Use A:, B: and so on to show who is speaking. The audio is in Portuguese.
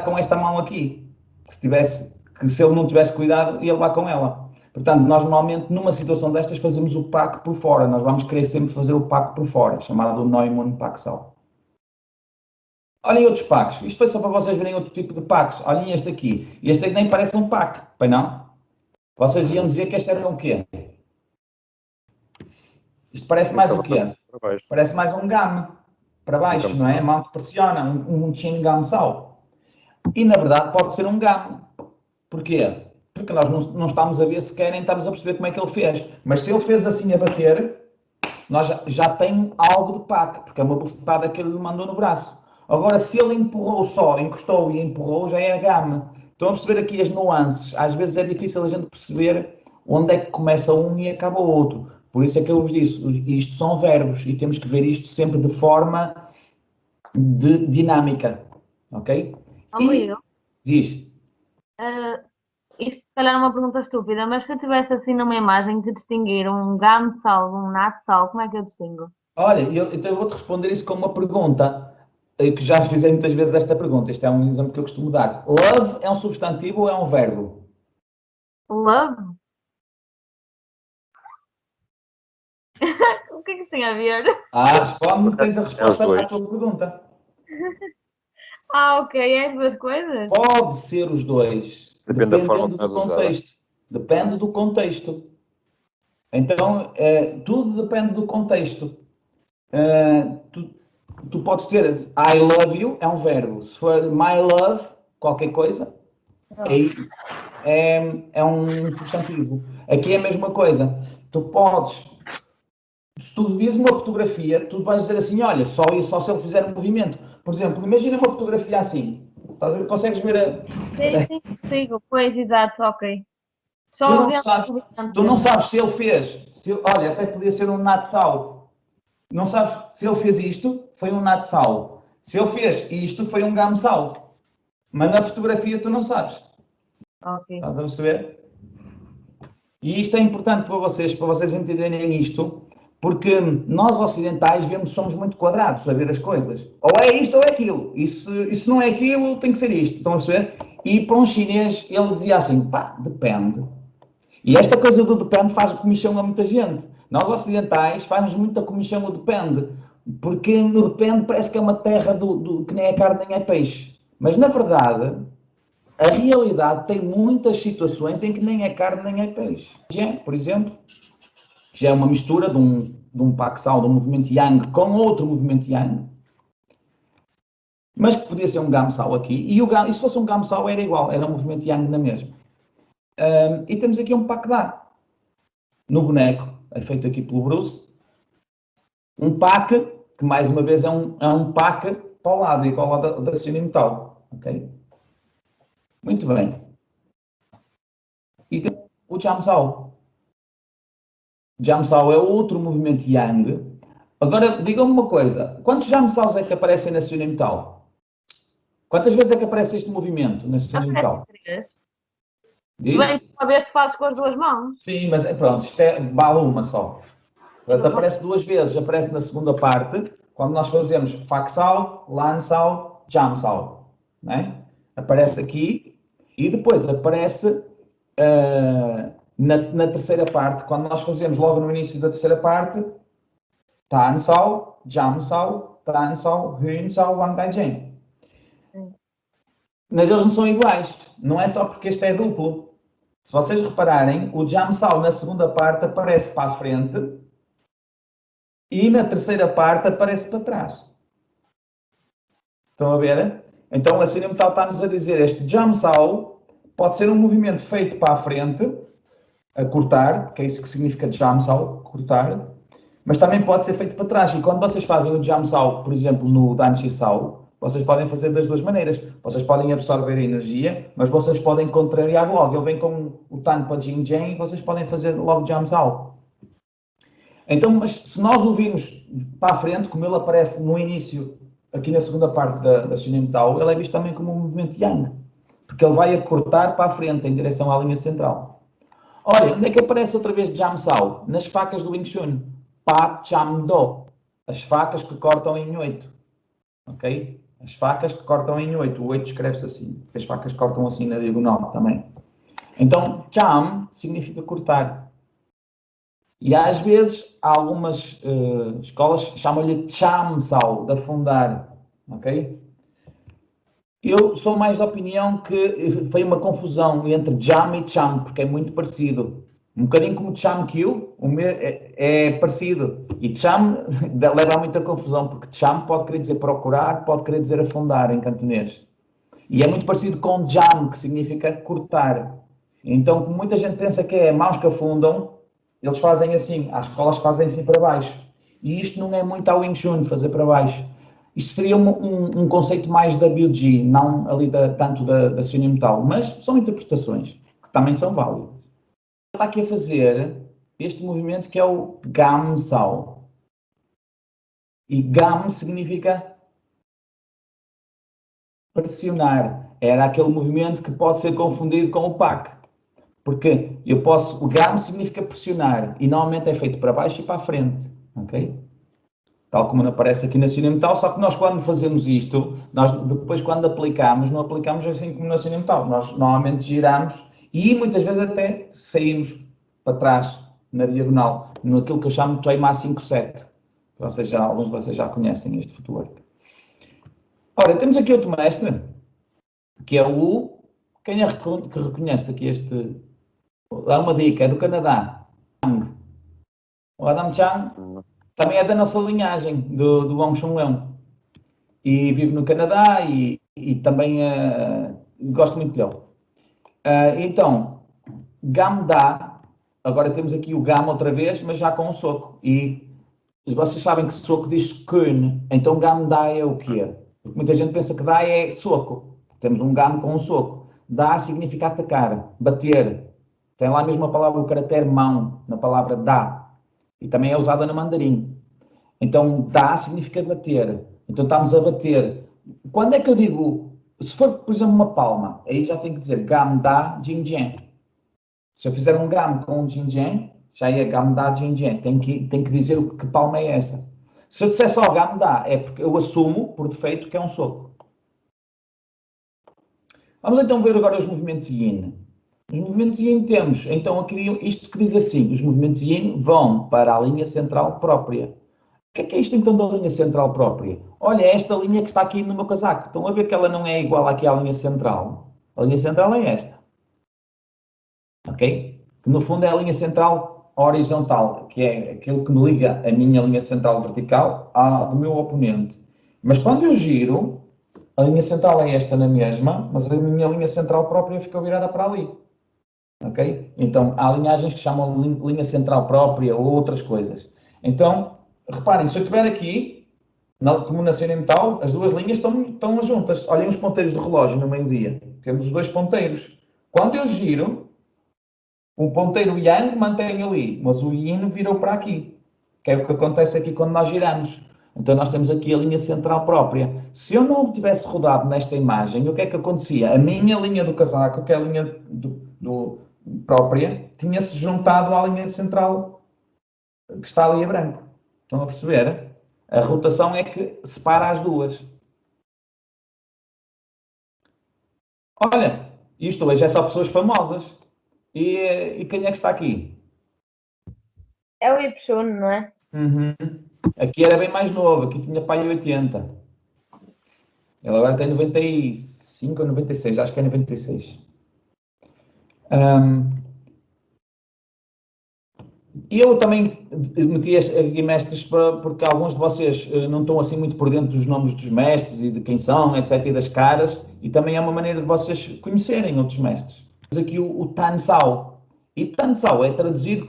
A: com esta mão aqui. Se ele não tivesse cuidado, ia levar com ela. Portanto, nós normalmente, numa situação destas, fazemos o pack por fora. Nós vamos querer sempre fazer o pack por fora, chamado Neumann Packsal. Olhem outros packs. Isto foi só para vocês verem outro tipo de packs. Olhem este aqui. Este nem parece um pack, pois não? Vocês iam dizer que este era o quê? Isto parece mais o quê? Parece mais um GAM para baixo, não é? A mão que pressiona, um chin GAM sal. E na verdade pode ser um GAM. Porquê? Porque nós não estamos a ver sequer, nem estamos a perceber como é que ele fez. Mas se ele fez assim a bater, nós já tem algo de pack, porque é uma bufetada que ele lhe mandou no braço. Agora, se ele empurrou só, encostou e empurrou, já é GAM. Estão a perceber aqui as nuances. Às vezes é difícil a gente perceber onde é que começa um e acaba o outro. Por isso é que eu vos disse, isto são verbos e temos que ver isto sempre de forma dinâmica, ok?
B: Rodrigo,
A: diz.
B: Isto se calhar é uma pergunta estúpida, mas se eu tivesse assim numa imagem que distinguir um GAM sal de um NAT sal, como é que eu distingo?
A: Olha, então eu vou-te responder isso com uma pergunta, que já fizei muitas vezes esta pergunta. Este é um exemplo que eu costumo dar. Love é um substantivo ou é um verbo?
B: Love? O que é que isso tem a ver?
A: Responde-me que tens a resposta à tua pergunta.
B: Ok, é as duas coisas?
A: Pode ser os dois,
C: Depende da forma
A: dependendo do contexto. Depende do contexto. Então, tudo depende do contexto. Tu podes ter I love you, é um verbo. Se for my love, qualquer coisa, aí é um substantivo. Aqui é a mesma coisa. Tu podes, se tu vis uma fotografia, tu vais dizer assim, olha, só se ele fizer um movimento. Por exemplo, imagina uma fotografia assim. Estás a ver? Consegues ver
B: Sim, consigo. Pois, exato, ok.
A: Tu não sabes se ele fez. Olha, até podia ser um natsal. Não sabes se ele fez isto, foi um natsal. Se ele fez isto, foi um gamsal. Mas na fotografia tu não sabes.
B: Ok.
A: Estás a perceber? E isto é importante para vocês entenderem isto, porque nós ocidentais somos muito quadrados a ver as coisas. Ou é isto ou é aquilo. E se não é aquilo, tem que ser isto. Estão a perceber? E para um chinês, ele dizia assim, pá, depende. E esta coisa do depende faz comichão a muita gente. Nós ocidentais faz-nos muita comichão o depende, porque no depende parece que é uma terra que nem é carne nem é peixe. Mas na verdade, a realidade tem muitas situações em que nem é carne nem é peixe. Por exemplo, já é uma mistura de um paksal, de um movimento yang com outro movimento yang, mas que podia ser um gamsal aqui, e se fosse um gamsal era igual, era um movimento yang na mesma. E temos aqui um pakda no boneco, é feito aqui pelo Bruce, um pak, que mais uma vez é um pak para o lado, igual ao da metal, ok? Muito bem. E tem o Jamsal. Jamsal é outro movimento Yang. Agora, digam-me uma coisa. Quantos Jamsals é que aparecem na metal? Quantas vezes é que aparece este movimento na metal?
B: Diz? Bem, uma vez que fazes com as duas mãos.
A: Sim, mas pronto, isto vale uma só. Portanto, aparece duas vezes. Aparece na segunda parte, quando nós fazemos Faksal, Lansal, Jamsal. Né? Aparece aqui e depois aparece na terceira parte, quando nós fazemos logo no início da terceira parte, Tansal, Jamsal, Tansal, Hunsal, Wangaijen. Mas eles não são iguais. Não é só porque este é duplo. Se vocês repararem, o Jamsal na segunda parte aparece para a frente e na terceira parte aparece para trás. Estão a ver? Então a Cinemetal está-nos a dizer, este Jamsal pode ser um movimento feito para a frente, a cortar, que é isso que significa Jamsal, cortar, mas também pode ser feito para trás. E quando vocês fazem o Jamsal, por exemplo, no Danchisal, vocês podem fazer das duas maneiras. Vocês podem absorver a energia, mas vocês podem contrariar logo. Ele vem com o Tan para Jing Jen e vocês podem fazer logo Jamsal. Então, mas se nós o virmos para a frente, como ele aparece no início, aqui na segunda parte da Cinemetal, ele é visto também como um movimento Yang, porque ele vai a cortar para a frente, em direção à linha central. Olha, onde é que aparece outra vez Jamsal? Nas facas do Wing Chun. Pa, Cham, Do. As facas que cortam em 8. Ok? As facas que cortam em 8, o 8 escreve-se assim, porque as facas cortam assim na diagonal também. Então, cham significa cortar. E às vezes, algumas escolas chamam-lhe chamsal, de afundar, ok? Eu sou mais da opinião que foi uma confusão entre jam e cham, porque é muito parecido. Um bocadinho como chamkyu, é parecido. E cham leva a muita confusão, porque cham pode querer dizer procurar, pode querer dizer afundar em cantonês. E é muito parecido com jam, que significa cortar. Então, como muita gente pensa que é mãos que afundam, eles fazem assim, as escolas fazem assim para baixo. E isto não é muito ao Wing Chun, fazer para baixo. Isto seria um conceito mais da BUG, não ali tanto da Cinemetal, mas são interpretações que também são válidas. Está aqui a fazer este movimento que é o Gamsal. E Gam significa pressionar. Era aquele movimento que pode ser confundido com o Pak. Porque o Gam significa pressionar e normalmente é feito para baixo e para a frente. Ok? Tal como aparece aqui na Cinemetal, só que nós quando fazemos isto, nós depois quando aplicamos, não aplicamos assim como na Cinemetal. Nós normalmente giramos e muitas vezes até saímos para trás, na diagonal, naquilo que eu chamo de Toima 5-7. Alguns de vocês já conhecem este footwork. Ora, temos aqui outro mestre, que é o... Quem é que reconhece aqui este... Vou dar uma dica, é do Canadá. O Adam Chang também é da nossa linhagem, do Wong Chun Leung. E vive no Canadá e também gosto muito dele. Então, Gamda, agora temos aqui o Gam outra vez, mas já com um soco. E vocês sabem que soco diz Kun, então Gamda é o quê? Porque muita gente pensa que dá é soco. Temos um Gam com um soco. Dá significa atacar, bater. Tem lá mesmo a palavra, o caractere mão, na palavra dá. E também é usada no mandarim. Então, dá significa bater. Então, estamos a bater. Quando é que eu digo, se for, por exemplo, uma palma, aí já tenho que dizer gam da jingjian. Se eu fizer um gam com um jingjian, já é gam da jingjian. Tenho que dizer que palma é essa. Se eu disser só gam da, é porque eu assumo, por defeito, que é um soco. Vamos então ver agora os movimentos yin. Os movimentos yin temos, então, aqui isto que diz assim, os movimentos yin vão para a linha central própria. O que é isto então da linha central própria? Olha, é esta linha que está aqui no meu casaco. Estão a ver que ela não é igual aqui à linha central? A linha central é esta. Ok? Que no fundo é a linha central horizontal, que é aquilo que me liga a minha linha central vertical à do meu oponente. Mas quando eu giro, a linha central é esta na mesma, mas a minha linha central própria fica virada para ali. Ok? Então, há linhagens que chamam linha central própria ou outras coisas. Então, reparem, se eu estiver aqui, como na Cinemetal, as duas linhas estão juntas. Olhem os ponteiros do relógio no meio-dia. Temos os dois ponteiros. Quando eu giro, o ponteiro Yang mantém ali, mas o Yin virou para aqui. Que é o que acontece aqui quando nós giramos. Então nós temos aqui a linha central própria. Se eu não tivesse rodado nesta imagem, o que é que acontecia? A minha linha do casaco, que é a linha própria, tinha-se juntado à linha central que está ali a branco. Estão a perceber? A rotação é que separa as duas. Olha, isto hoje é só pessoas famosas. E quem é que está aqui?
B: É o Ipchun, não é?
A: Uhum. Aqui era bem mais novo, aqui tinha pai 80. Ele agora tem 95 ou 96, acho que é 96. Eu também meti aqui mestres porque alguns de vocês não estão assim muito por dentro dos nomes dos mestres e de quem são, etc. e das caras, e também é uma maneira de vocês conhecerem outros mestres. Temos aqui o Tan Sao. E Tan Sao é traduzido